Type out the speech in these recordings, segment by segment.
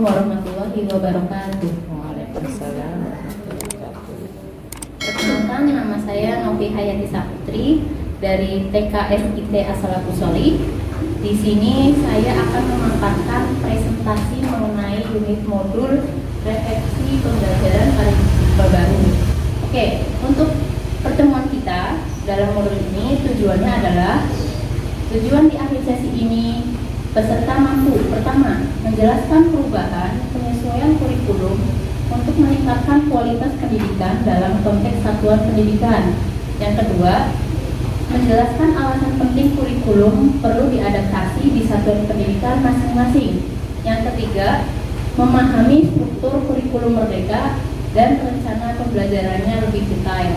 warahmatullahi wabarakatuh. Waalaikumsalam. Perkenalkan, nama saya Novi Hayati Saputri dari TKSIT As-Salafus Sholih. Di sini saya akan memaparkan presentasi mengenai unit modul refleksi pembelajaran paradigma baru. Oke, untuk pertemuan kita dalam modul ini tujuannya adalah tujuan di akhir sesi ini peserta mampu pertama menjelaskan perubahan penyesuaian kurikulum untuk meningkatkan kualitas pendidikan dalam konteks satuan pendidikan. Yang kedua, menjelaskan alasan penting kurikulum perlu diadaptasi di satuan pendidikan masing-masing. Yang ketiga, memahami struktur kurikulum merdeka dan rencana pembelajarannya lebih detail.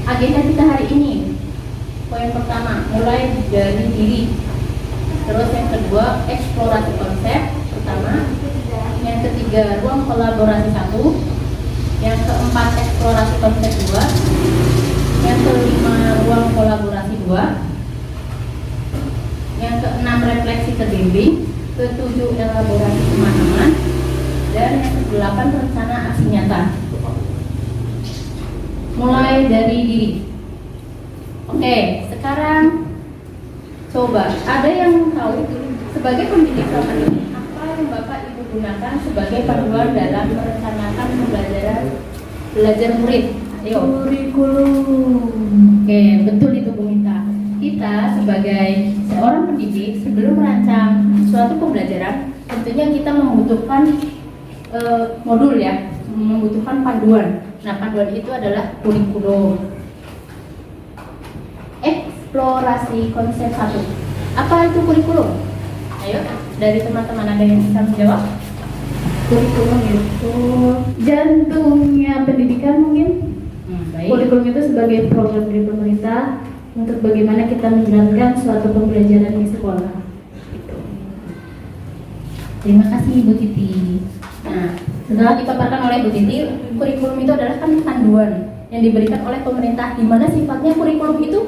Agenda kita hari ini, poin pertama, mulai dari diri. Terus yang kedua, eksplorasi konsep pertama. Yang ketiga, ruang kolaborasi 1. Yang keempat, eksplorasi konsep 2. Yang kelima, ruang kolaborasi 2. Yang keenam, refleksi terbimbing. Ketujuh, elaborasi pemahaman. Dan yang kedelapan, rencana aksi nyata. Mulai dari diri. Oke, sekarang coba, ada yang tahu sebagai pendidik selama ini apa yang Bapak Ibu gunakan sebagai panduan dalam merencanakan pembelajaran belajar murid? Ayo. Kurikulum. Oke, betul itu Bu Mita. Kita sebagai seorang pendidik sebelum merancang suatu pembelajaran, tentunya kita membutuhkan modul ya, membutuhkan panduan. Nah, panduan itu adalah kurikulum. Eksplorasi konsep 1. Apa itu kurikulum? Ayo, dari teman-teman ada yang bisa menjawab? Kurikulum itu jantungnya pendidikan mungkin. Baik. Kurikulum itu sebagai program dari pemerintah untuk bagaimana kita menjalankan suatu pembelajaran di sekolah. Terima kasih Ibu Titi. Nah, setelah dipaparkan oleh Bu Titi, kurikulum itu adalah kan panduan yang diberikan oleh pemerintah, di mana sifatnya kurikulum itu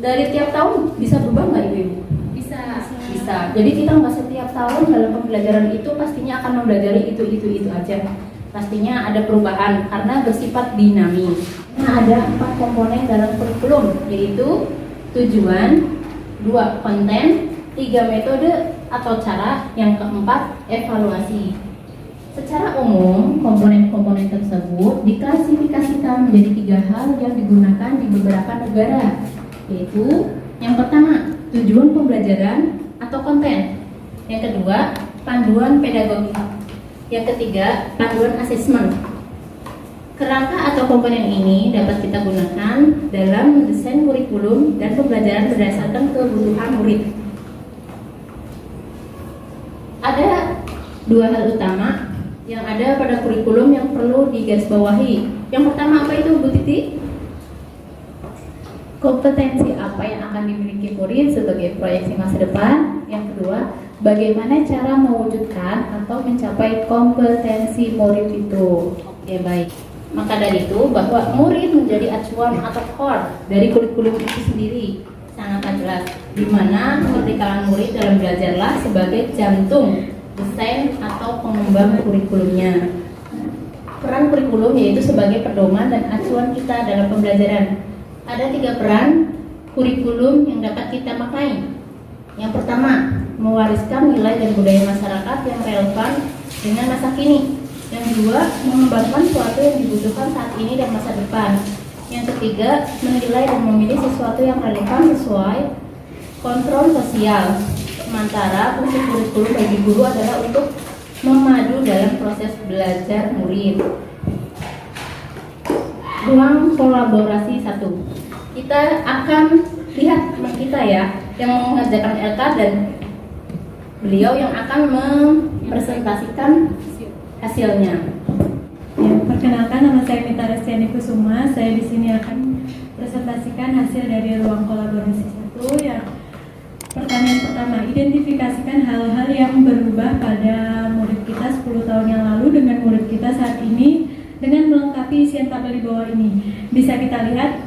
dari tiap tahun bisa berubah nggak Ibu? Bisa. Jadi kita nggak setiap tahun dalam pembelajaran itu pastinya akan mempelajari itu aja. Pastinya ada perubahan karena bersifat dinamis. Nah, ada 4 komponen dalam kurikulum, yaitu tujuan, 2 konten, 3 metode atau cara, yang keempat evaluasi. Secara umum, komponen-komponen tersebut diklasifikasikan menjadi 3 hal yang digunakan di beberapa negara, yaitu yang pertama, tujuan pembelajaran atau konten. Yang kedua, panduan pedagogi. Yang ketiga, panduan asesmen. Kerangka atau komponen ini dapat kita gunakan dalam mendesain kurikulum dan pembelajaran berdasarkan kebutuhan murid. Ada 2 hal utama yang ada pada kurikulum yang perlu digarisbawahi. Yang pertama apa itu Bu Titi? Kompetensi apa yang akan dimiliki murid sebagai proyeksi masa depan. Yang kedua, bagaimana cara mewujudkan atau mencapai kompetensi murid itu. Oke, baik. Maka dari itu bahwa murid menjadi acuan atau core dari kurikulum itu sendiri sangat jelas, di mana kemerdekaan murid dalam belajarlah sebagai jantung desain atau pengembang kurikulumnya. Peran kurikulum yaitu sebagai pedoman dan acuan kita dalam pembelajaran. Ada 3 peran kurikulum yang dapat kita maknai. Yang pertama, mewariskan nilai dan budaya masyarakat yang relevan dengan masa kini. Yang kedua, mengembangkan sesuatu yang dibutuhkan saat ini dan masa depan. Yang ketiga, menilai dan memilih sesuatu yang relevan sesuai kontrol sosial. Sementara fungsi kurikulum bagi guru adalah untuk memadu dalam proses belajar murid. Ruang kolaborasi 1. Kita akan lihat teman kita ya yang mengerjakan LK dan beliau yang akan mempresentasikan hasilnya. Ya, perkenalkan, nama saya Mita Restiani Kusuma. Saya di sini akan presentasikan hasil dari ruang kolaborasi 1. Ya, pertanyaan pertama, identifikasikan hal-hal yang berubah pada murid kita 10 tahun yang lalu dengan murid kita saat ini dengan melengkapi isian tabel di bawah ini. Bisa kita lihat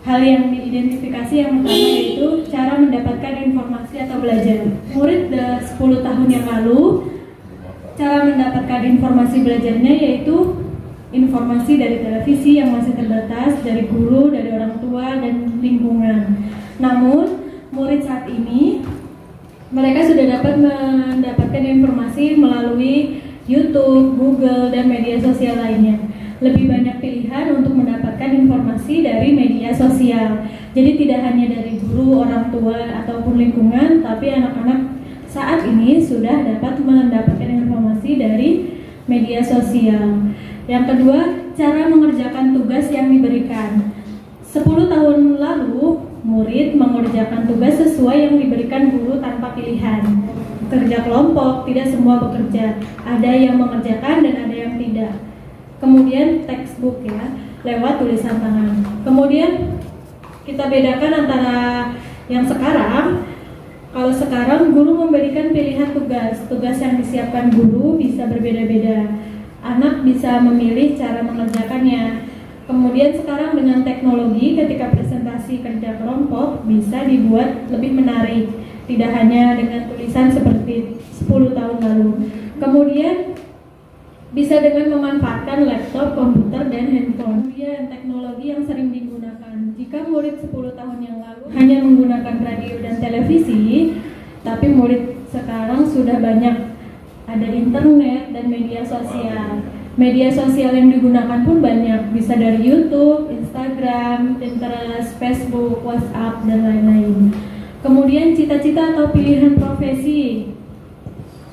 hal yang diidentifikasi yang pertama yaitu cara mendapatkan informasi atau belajar. Murid 10 tahun yang lalu cara mendapatkan informasi belajarnya yaitu informasi dari televisi yang masih terbatas, dari guru, dari orang tua, dan lingkungan. Namun, murid saat ini, mereka sudah dapat mendapatkan informasi melalui YouTube, Google, dan media sosial lainnya. Lebih banyak pilihan untuk mendapatkan informasi dari media sosial. Jadi tidak hanya dari guru, orang tua, ataupun lingkungan, tapi anak-anak saat ini sudah dapat mendapatkan informasi dari media sosial. Yang kedua, cara mengerjakan tugas yang diberikan. 10 tahun lalu, murid mengerjakan tugas sesuai yang diberikan guru tanpa pilihan. Kerja kelompok, tidak semua bekerja. Ada yang mengerjakan dan ada yang tidak. Kemudian textbook ya, lewat tulisan tangan. Kemudian kita bedakan antara yang sekarang. Kalau sekarang guru memberikan pilihan tugas. Tugas yang disiapkan guru bisa berbeda-beda. Anak bisa memilih cara mengerjakannya. Kemudian sekarang dengan teknologi ketika presentasi kerja kelompok bisa dibuat lebih menarik, tidak hanya dengan tulisan seperti 10 tahun lalu. Kemudian bisa dengan memanfaatkan laptop, komputer, dan handphone. Kemudian teknologi yang sering digunakan. Jika murid 10 tahun yang lalu hanya menggunakan radio dan televisi, tapi murid sekarang sudah banyak, ada internet dan media sosial. Media sosial yang digunakan pun banyak, bisa dari YouTube, Instagram, Pinterest, Facebook, WhatsApp, dan lain-lain. Kemudian cita-cita atau pilihan profesi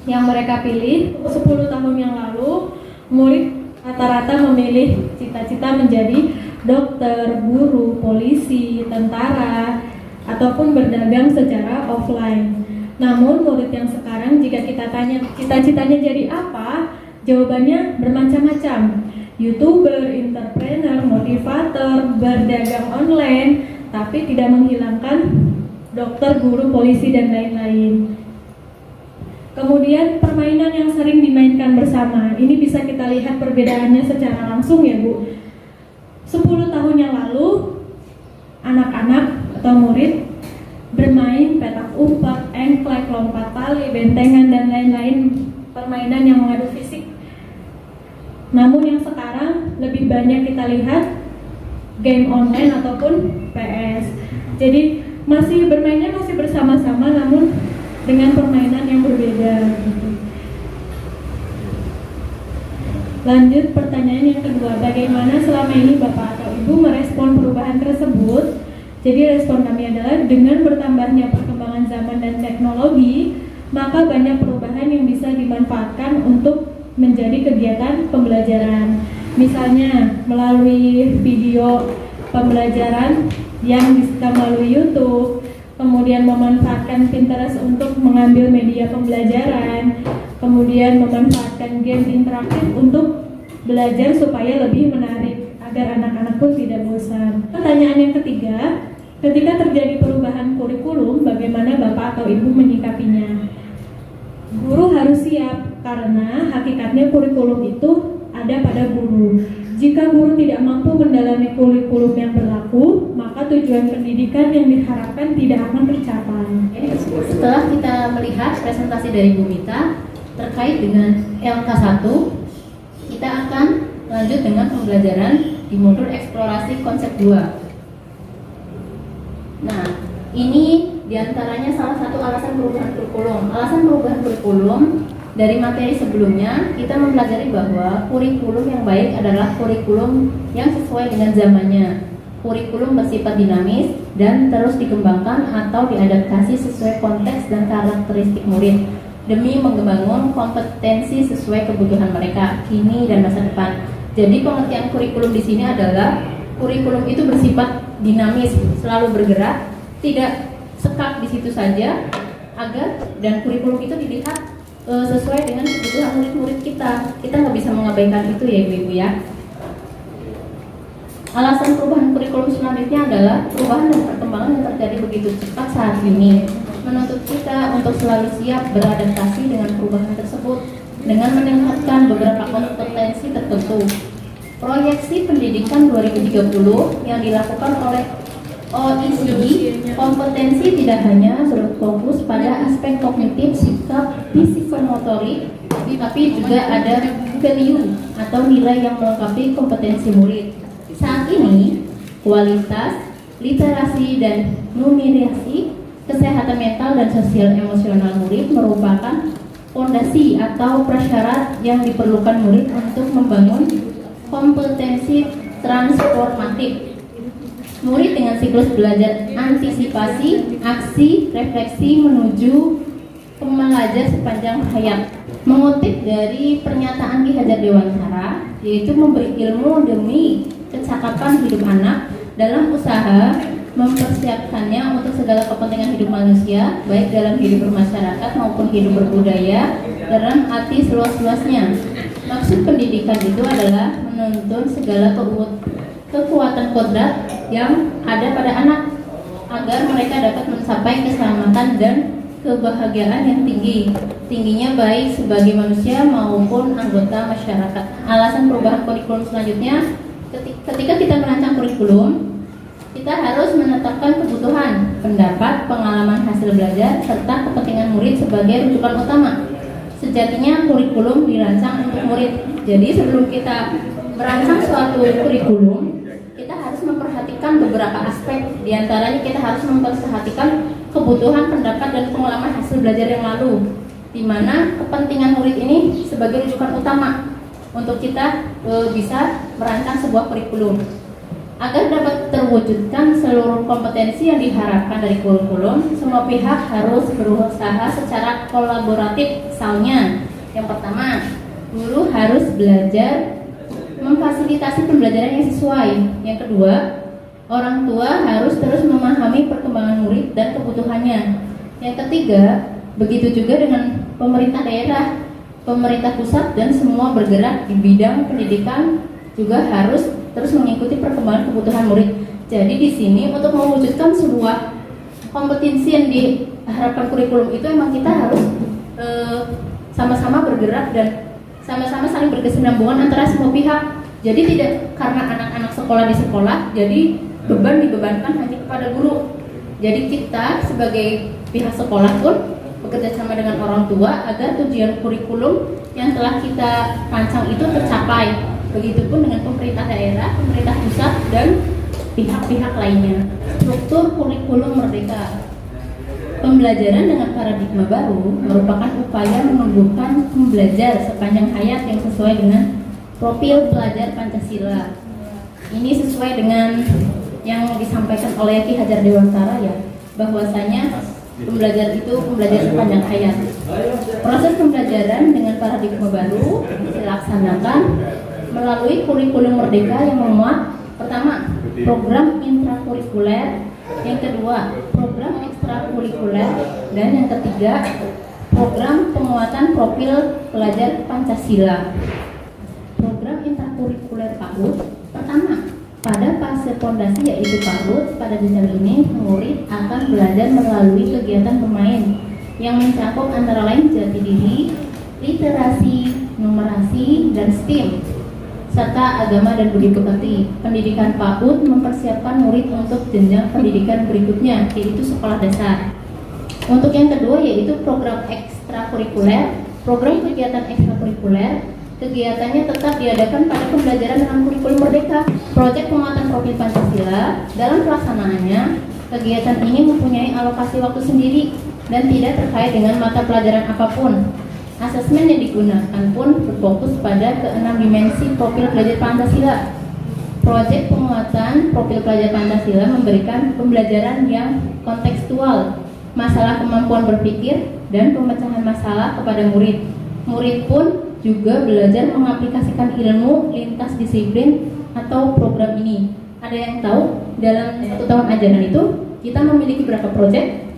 yang mereka pilih. 10 tahun yang lalu, murid rata-rata memilih cita-cita menjadi dokter, guru, polisi, tentara, ataupun berdagang secara offline. Namun murid yang sekarang jika kita tanya cita-citanya jadi apa, jawabannya bermacam-macam. YouTuber, entrepreneur, motivator, berdagang online, tapi tidak menghilangkan dokter, guru, polisi, dan lain-lain. Kemudian permainan yang sering dimainkan bersama. Ini bisa kita lihat perbedaannya secara langsung ya Bu. 10 tahun yang lalu, anak-anak atau murid bermain petak umpet, engklek, lompat tali, bentengan, dan lain-lain permainan yang mengadu fisik. Namun yang sekarang lebih banyak kita lihat game online ataupun PS. Jadi bermainnya masih bersama-sama, namun dengan permainan yang berbeda. Lanjut pertanyaan yang kedua, bagaimana selama ini Bapak atau Ibu merespon perubahan tersebut? Jadi respon kami adalah dengan bertambahnya perkembangan zaman dan teknologi, maka banyak perubahan yang bisa dimanfaatkan untuk menjadi kegiatan pembelajaran. Misalnya melalui video pembelajaran yang bisa melalui YouTube, kemudian memanfaatkan Pinterest untuk mengambil media pembelajaran, kemudian memanfaatkan game interaktif untuk belajar supaya lebih menarik agar anak-anak pun tidak bosan. Pertanyaan yang ketiga, ketika terjadi perubahan kurikulum, bagaimana Bapak atau Ibu menyikapinya? Guru harus siap karena hakikatnya kurikulum itu ada pada guru. Jika guru tidak mampu mendalami kurikulum yang berlaku, maka tujuan pendidikan yang diharapkan tidak akan tercapai. Setelah kita melihat presentasi dari Bu Mita terkait dengan LK1, kita akan lanjut dengan pembelajaran di modul eksplorasi konsep 2. Nah, ini diantaranya salah satu alasan perubahan kurikulum. Alasan perubahan kurikulum dari materi sebelumnya, kita mempelajari bahwa kurikulum yang baik adalah kurikulum yang sesuai dengan zamannya. Kurikulum bersifat dinamis dan terus dikembangkan atau diadaptasi sesuai konteks dan karakteristik murid demi membangun kompetensi sesuai kebutuhan mereka kini dan masa depan. Jadi pengertian kurikulum di sini adalah kurikulum itu bersifat dinamis, selalu bergerak, tidak sekak di situ saja, agar dan kurikulum itu dilihat sesuai dengan kebutuhan murid-murid kita. Kita nggak bisa mengabaikan itu ya Ibu-Ibu ya. Alasan perubahan kurikulum selanjutnya adalah perubahan dan perkembangan yang terjadi begitu cepat saat ini menuntut kita untuk selalu siap beradaptasi dengan perubahan tersebut dengan meningkatkan beberapa kompetensi tertentu. Proyeksi pendidikan 2030 yang dilakukan oleh OECD, kompetensi tidak hanya berfokus pada aspek kognitif, sikap, psikomotorik, tapi juga ada value atau nilai yang melengkapi kompetensi murid. Saat ini, kualitas, literasi, dan numerasi, kesehatan mental dan sosial emosional murid merupakan fondasi atau prasyarat yang diperlukan murid untuk membangun kompetensi transformatif. Murid dengan siklus belajar antisipasi, aksi, refleksi menuju pembelajar sepanjang hayat. Mengutip dari pernyataan Ki Hajar Dewantara, yaitu memberi ilmu demi kecakapan hidup anak dalam usaha mempersiapkannya untuk segala kepentingan hidup manusia, baik dalam hidup bermasyarakat maupun hidup berbudaya dalam arti seluas-luasnya. Maksud pendidikan itu adalah menuntun segala kekuatan kodrat yang ada pada anak agar mereka dapat mencapai keselamatan dan kebahagiaan yang tingginya baik sebagai manusia maupun anggota masyarakat. Alasan perubahan kurikulum selanjutnya, ketika kita merancang kurikulum, kita harus menetapkan kebutuhan, pendapat, pengalaman hasil belajar, serta kepentingan murid sebagai rujukan utama. Sejatinya kurikulum dirancang untuk murid. Jadi sebelum kita merancang suatu kurikulum, kita harus memperhatikan beberapa aspek. Di antaranya kita harus memperhatikan kebutuhan, pendapat, dan pengalaman hasil belajar yang lalu, di mana kepentingan murid ini sebagai rujukan utama untuk kita bisa merancang sebuah kurikulum. Agar dapat terwujudkan seluruh kompetensi yang diharapkan dari kurikulum, semua pihak harus berusaha secara kolaboratif. Misalnya, yang pertama, guru harus belajar memfasilitasi pembelajaran yang sesuai. Yang kedua, orang tua harus terus memahami perkembangan murid dan kebutuhannya. Yang ketiga, begitu juga dengan pemerintah daerah, pemerintah pusat, dan semua bergerak di bidang pendidikan juga harus terus mengikuti perkembangan kebutuhan murid. Jadi di sini untuk mewujudkan sebuah kompetensi yang diharapkan kurikulum itu memang kita harus sama-sama bergerak dan sama-sama saling berkesinambungan antara semua pihak. Jadi tidak karena anak-anak sekolah di sekolah, jadi beban dibebankan hanya kepada guru. Jadi kita sebagai pihak sekolah pun bekerja sama dengan orang tua agar tujuan kurikulum yang telah kita rancang itu tercapai. Begitupun dengan pemerintah daerah, pemerintah pusat, dan pihak-pihak lainnya. Struktur kurikulum merdeka. Pembelajaran dengan paradigma baru merupakan upaya menumbuhkan pembelajar sepanjang hayat yang sesuai dengan profil pelajar Pancasila. Ini sesuai dengan yang disampaikan oleh Ki Hajar Dewantara ya, bahwasanya pembelajar itu pembelajar sepanjang hayat. Proses pembelajaran dengan paradigma baru dilaksanakan melalui kurikulum merdeka yang memuat pertama, program intrakurikuler, yang kedua, program ekstrakurikuler, dan yang ketiga, program penguatan profil pelajar Pancasila. Program intrakurikuler PAUD, pertama, pada fase fondasi yaitu PAUD, pada jenjang ini murid akan belajar melalui kegiatan bermain yang mencakup antara lain jati diri, literasi, numerasi, dan STEAM, serta agama dan budi pekerti. Pendidikan PAUD mempersiapkan murid untuk jenjang pendidikan berikutnya, yaitu sekolah dasar. Untuk yang kedua yaitu program ekstrakurikuler. Program kegiatan ekstrakurikuler, kegiatannya tetap diadakan pada pembelajaran dengan kurikulum merdeka. Proyek penguatan profil Pancasila, dalam pelaksanaannya, kegiatan ini mempunyai alokasi waktu sendiri dan tidak terkait dengan mata pelajaran apapun. Asesmen yang digunakan pun berfokus pada keenam dimensi profil pelajar Pancasila. Proyek penguatan profil pelajar Pancasila memberikan pembelajaran yang kontekstual, masalah kemampuan berpikir, dan pemecahan masalah kepada murid. Murid pun juga belajar mengaplikasikan ilmu lintas disiplin atau program ini. Ada yang tahu dalam 1 tahun ajaran itu kita memiliki berapa proyek?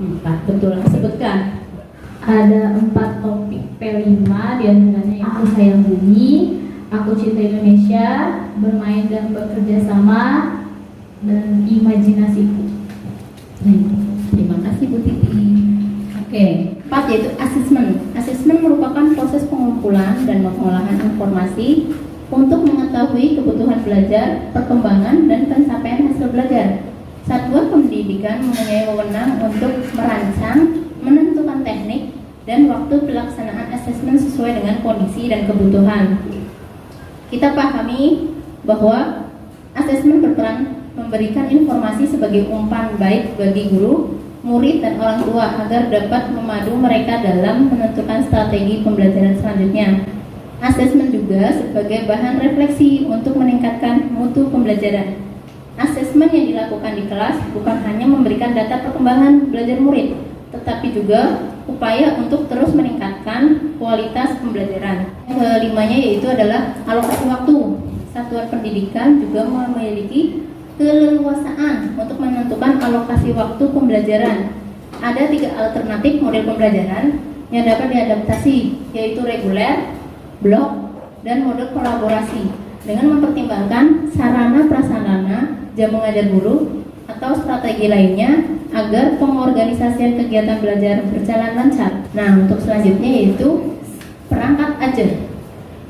4, betul, sebutkan. Ada 4 topik P5, diantaranya Aku Sayang Bumi, Aku Cinta Indonesia, Bermain dan Bekerja Sama, dan Imajinasiku. Terima kasih Bu Titi. Oke, 4 yaitu asesmen. Asesmen merupakan proses pengumpulan dan pengolahan informasi untuk mengetahui kebutuhan belajar, perkembangan, dan pencapaian hasil belajar pendidikan mempunyai wewenang untuk merancang, menentukan teknik, dan waktu pelaksanaan asesmen sesuai dengan kondisi dan kebutuhan. Kita pahami bahwa asesmen berperan memberikan informasi sebagai umpan baik bagi guru, murid, dan orang tua agar dapat memadu mereka dalam menentukan strategi pembelajaran selanjutnya. Asesmen juga sebagai bahan refleksi untuk meningkatkan mutu pembelajaran. Asesmen yang dilakukan di kelas bukan hanya memberikan data perkembangan belajar murid, tetapi juga upaya untuk terus meningkatkan kualitas pembelajaran. Yang kelimanya yaitu adalah alokasi waktu. Satuan pendidikan juga memiliki keleluasaan untuk menentukan alokasi waktu pembelajaran. Ada 3 alternatif model pembelajaran yang dapat diadaptasi, yaitu reguler, blok, dan mode kolaborasi dengan mempertimbangkan sarana prasarana jam mengajar guru atau strategi lainnya agar pengorganisasian kegiatan belajar berjalan lancar. Nah, untuk selanjutnya yaitu perangkat ajar.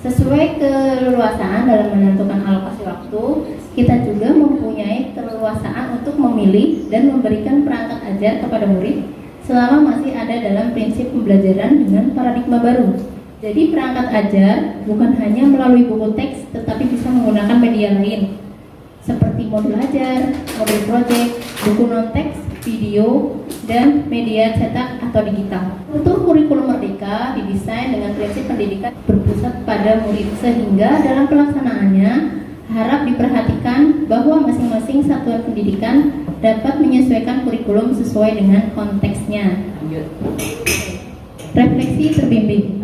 Sesuai keleluasaan dalam menentukan alokasi waktu, kita juga mempunyai keleluasaan untuk memilih dan memberikan perangkat ajar kepada murid selama masih ada dalam prinsip pembelajaran dengan paradigma baru. Jadi perangkat ajar bukan hanya melalui buku teks, tetapi bisa menggunakan media lain seperti modul ajar, modul proyek, buku non-teks, video, dan media cetak atau digital. Untuk kurikulum merdeka didesain dengan prinsip pendidikan berpusat pada murid, sehingga dalam pelaksanaannya harap diperhatikan bahwa masing-masing satuan pendidikan dapat menyesuaikan kurikulum sesuai dengan konteksnya. Refleksi terbimbing.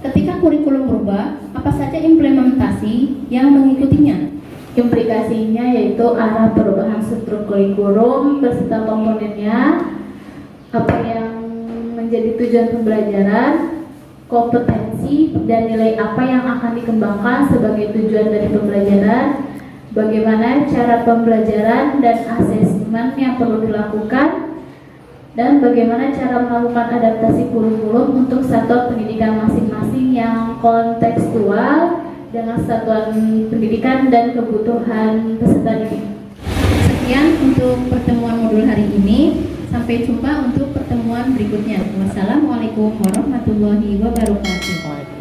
Ketika kurikulum berubah, apa saja implementasi yang mengikutinya? Implikasinya yaitu arah perubahan struktur kurikulum beserta komponennya, apa yang menjadi tujuan pembelajaran, kompetensi dan nilai apa yang akan dikembangkan sebagai tujuan dari pembelajaran, bagaimana cara pembelajaran dan asesmen yang perlu dilakukan, dan bagaimana cara melakukan adaptasi kurikulum untuk satuan pendidikan masing-masing yang kontekstual dengan satuan pendidikan dan kebutuhan peserta didik. Sekian untuk pertemuan modul hari ini. Sampai jumpa untuk pertemuan berikutnya. Wassalamualaikum warahmatullahi wabarakatuh.